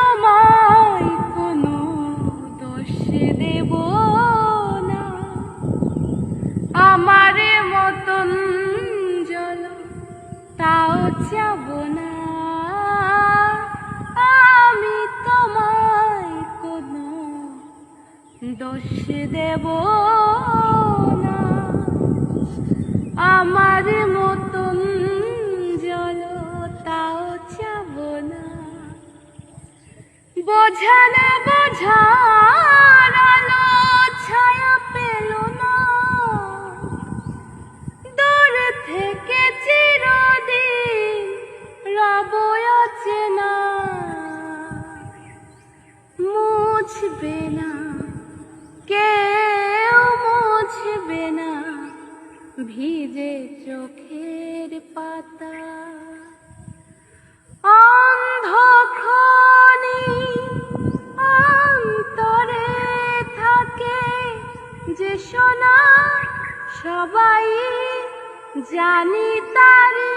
তোমায় কোনো দোষ দেব না, আমার মতন জল তাও চাব না। আমি তোমায় কোনো দোষ দেব না, আমার মতন জল তাও চাব না। বোঝা না বোঝার আলো ছায়া পেল না, দূর থেকে চিরদিন রব অচেনা। মুছবে না কেউ, মুছবে না ভিজে চোখের পাতা। অন্ধক্ষণে অন্তরে থাকে যে সোনা, সবাই জানি তারে